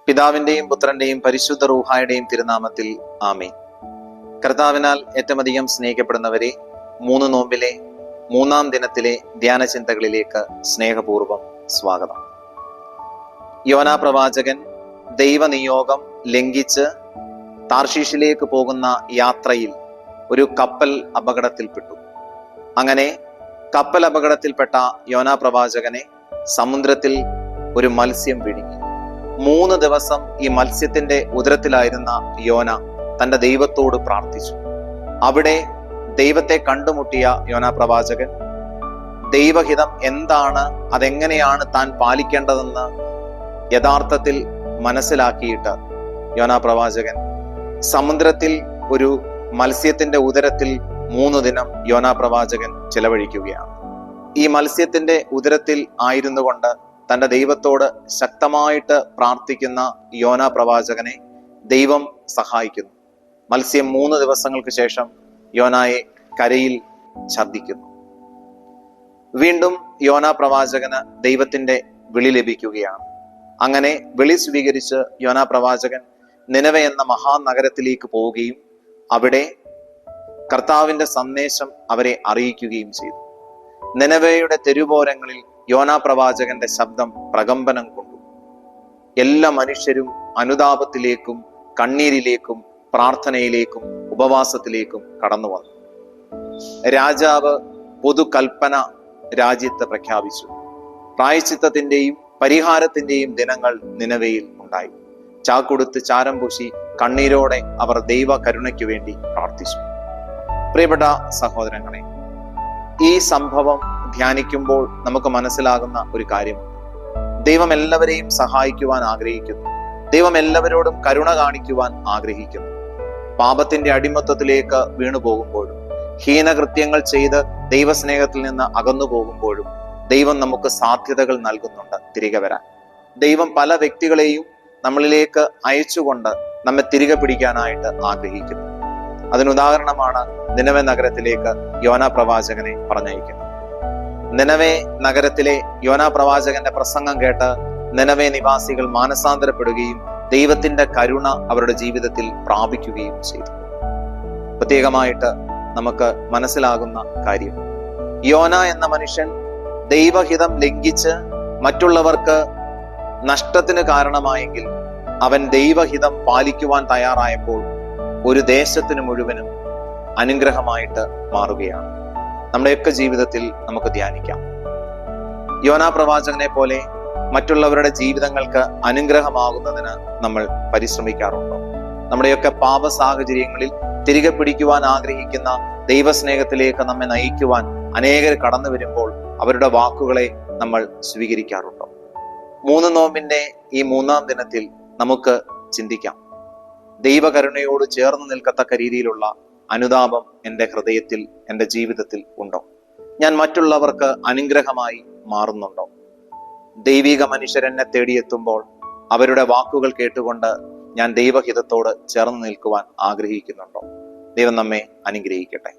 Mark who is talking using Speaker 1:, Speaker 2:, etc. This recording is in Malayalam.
Speaker 1: പിതാവിന്റെയും പുത്രന്റെയും പരിശുദ്ധ റൂഹായുടെയും തിരുനാമത്തിൽ ആമേൻ. കർത്താവിനാൽ ഏറ്റവുമധികം സ്നേഹിക്കപ്പെടുന്നവരെ, 3 നോമ്പിലെ 3-ാം ദിനത്തിലെ ധ്യാന ചിന്തകളിലേക്ക് സ്നേഹപൂർവ്വം സ്വാഗതം. യോനാ പ്രവാചകൻ ദൈവനിയോഗം ലംഘിച്ച് താർഷീഷിലേക്ക് പോകുന്ന യാത്രയിൽ ഒരു കപ്പൽ അപകടത്തിൽപ്പെട്ടു. അങ്ങനെ കപ്പൽ അപകടത്തിൽപ്പെട്ട യോനാ പ്രവാചകനെ സമുദ്രത്തിൽ ഒരു മത്സ്യം വിഴുങ്ങി. 3 ദിവസം ഈ മത്സ്യത്തിന്റെ ഉദരത്തിലായിരുന്ന യോന തന്റെ ദൈവത്തോട് പ്രാർത്ഥിച്ചു. അവിടെ ദൈവത്തെ കണ്ടുമുട്ടിയ യോനാ പ്രവാചകൻ ദൈവഹിതം എന്താണ്, അതെങ്ങനെയാണ് താൻ പാലിക്കേണ്ടതെന്ന് യഥാർത്ഥത്തിൽ മനസ്സിലാക്കിയിട്ട് യോനാ പ്രവാചകൻ സമുദ്രത്തിൽ ഒരു മത്സ്യത്തിന്റെ ഉദരത്തിൽ 3 ദിനം യോനാ പ്രവാചകൻ ചെലവഴിക്കുകയാണ്. ഈ മത്സ്യത്തിന്റെ ഉദരത്തിൽ ആയിരുന്നു കൊണ്ട് തന്റെ ദൈവത്തോട് ശക്തമായിട്ട് പ്രാർത്ഥിക്കുന്ന യോനാ പ്രവാചകനെ ദൈവം സഹായിക്കുന്നു. മത്സ്യം 3 ദിവസങ്ങൾക്ക് ശേഷം യോനായെ കരയിൽ ഛർദ്ദിക്കുന്നു. വീണ്ടും യോനാ പ്രവാചകന് ദൈവത്തിന്റെ വിളി ലഭിക്കുകയാണ്. അങ്ങനെ വിളി സ്വീകരിച്ച് യോനാ പ്രവാചകൻ നിനവെ എന്ന മഹാനഗരത്തിലേക്ക് പോവുകയും അവിടെ കർത്താവിന്റെ സന്ദേശം അവരെ അറിയിക്കുകയും ചെയ്തു. നിനവയുടെ തെരുവോരങ്ങളിൽ യോനാ പ്രവാചകന്റെ ശബ്ദം പ്രകമ്പനം കൊണ്ടു. എല്ലാ മനുഷ്യരും അനുതാപത്തിലേക്കും കണ്ണീരിലേക്കും പ്രാർത്ഥനയിലേക്കും ഉപവാസത്തിലേക്കും കടന്നു വന്നു. രാജാവ് പൊതുകൽപ്പന രാജ്യത്ത് പ്രഖ്യാപിച്ചു. പ്രായശ്ചിത്തത്തിന്റെയും പരിഹാരത്തിന്റെയും ദിനങ്ങൾ നിനവയിൽ ഉണ്ടായി. ചാക്കൊടുത്ത് ചാരം പൂശി കണ്ണീരോടെ അവർ ദൈവ കരുണയ്ക്ക് വേണ്ടി പ്രാർത്ഥിച്ചു. പ്രിയപ്പെട്ട സഹോദരങ്ങളെ, ഈ സംഭവം ധ്യാനിക്കുമ്പോൾ നമുക്ക് മനസ്സിലാകുന്ന ഒരു കാര്യമുണ്ട്. ദൈവം എല്ലാവരെയും സഹായിക്കുവാൻ ആഗ്രഹിക്കുന്നു. ദൈവം എല്ലാവരോടും കരുണ കാണിക്കുവാൻ ആഗ്രഹിക്കുന്നു. പാപത്തിന്റെ അടിമത്വത്തിലേക്ക് വീണു പോകുമ്പോഴും ഹീനകൃത്യങ്ങൾ ചെയ്ത് ദൈവസ്നേഹത്തിൽ നിന്ന് അകന്നു പോകുമ്പോഴും ദൈവം നമുക്ക് സാധ്യതകൾ നൽകുന്നുണ്ട് തിരികെ വരാൻ. ദൈവം പല വ്യക്തികളെയും നമ്മളിലേക്ക് അയച്ചുകൊണ്ട് നമ്മെ തിരികെ പിടിക്കാനായിട്ട് ആഗ്രഹിക്കുന്നു. അതിനുദാഹരണമാണ് നിനവെ നഗരത്തിലേക്ക് യോനാ പ്രവാചകനെ പറഞ്ഞയക്കുന്നത്. നിനവെ നഗരത്തിലെ യോനാ പ്രവാചകന്റെ പ്രസംഗം കേട്ട് നിനവെ നിവാസികൾ മാനസാന്തരപ്പെടുകയും ദൈവത്തിന്റെ കരുണ അവരുടെ ജീവിതത്തിൽ പ്രാപിക്കുകയും ചെയ്തു. പ്രത്യേകമായിട്ട് നമുക്ക് മനസ്സിലാകുന്ന കാര്യം, യോന എന്ന മനുഷ്യൻ ദൈവഹിതം ലംഘിച്ച് മറ്റുള്ളവർക്ക് നഷ്ടത്തിന് കാരണമായെങ്കിൽ അവൻ ദൈവഹിതം പാലിക്കുവാൻ തയ്യാറായപ്പോൾ ഒരു ദേശത്തിന് മുഴുവനും അനുഗ്രഹമായിട്ട് മാറുകയാണ്. നമ്മുടെയൊക്കെ ജീവിതത്തിൽ നമുക്ക് ധ്യാനിക്കാം. യോനാ പ്രവാചകനെ പോലെ മറ്റുള്ളവരുടെ ജീവിതങ്ങൾക്ക് അനുഗ്രഹമാകുന്നതിന് നമ്മൾ പരിശ്രമിക്കാറുണ്ടോ? നമ്മുടെയൊക്കെ പാപ സാഹചര്യങ്ങളിൽ തിരികെ പിടിക്കുവാൻ ആഗ്രഹിക്കുന്ന ദൈവസ്നേഹത്തിലേക്ക് നമ്മെ നയിക്കുവാൻ അനേകർ കടന്നു വരുമ്പോൾ അവരുടെ വാക്കുകളെ നമ്മൾ സ്വീകരിക്കാറുണ്ടോ? 3 നോമ്പിന്റെ ഈ 3-ാം ദിനത്തിൽ നമുക്ക് ചിന്തിക്കാം. ദൈവകരുണയോട് ചേർന്ന് നിൽക്കത്തക്ക രീതിയിലുള്ള അനുതാപം എൻ്റെ ഹൃദയത്തിൽ, എൻ്റെ ജീവിതത്തിൽ ഉണ്ടോ? ഞാൻ മറ്റുള്ളവർക്ക് അനുഗ്രഹമായി മാറുന്നുണ്ടോ? ദൈവിക മനുഷ്യരെന്നെ തേടിയെത്തുമ്പോൾ അവരുടെ വാക്കുകൾ കേട്ടുകൊണ്ട് ഞാൻ ദൈവഹിതത്തോട് ചേർന്ന് നിൽക്കുവാൻ ആഗ്രഹിക്കുന്നുണ്ടോ? ദൈവം നമ്മെ അനുഗ്രഹിക്കട്ടെ.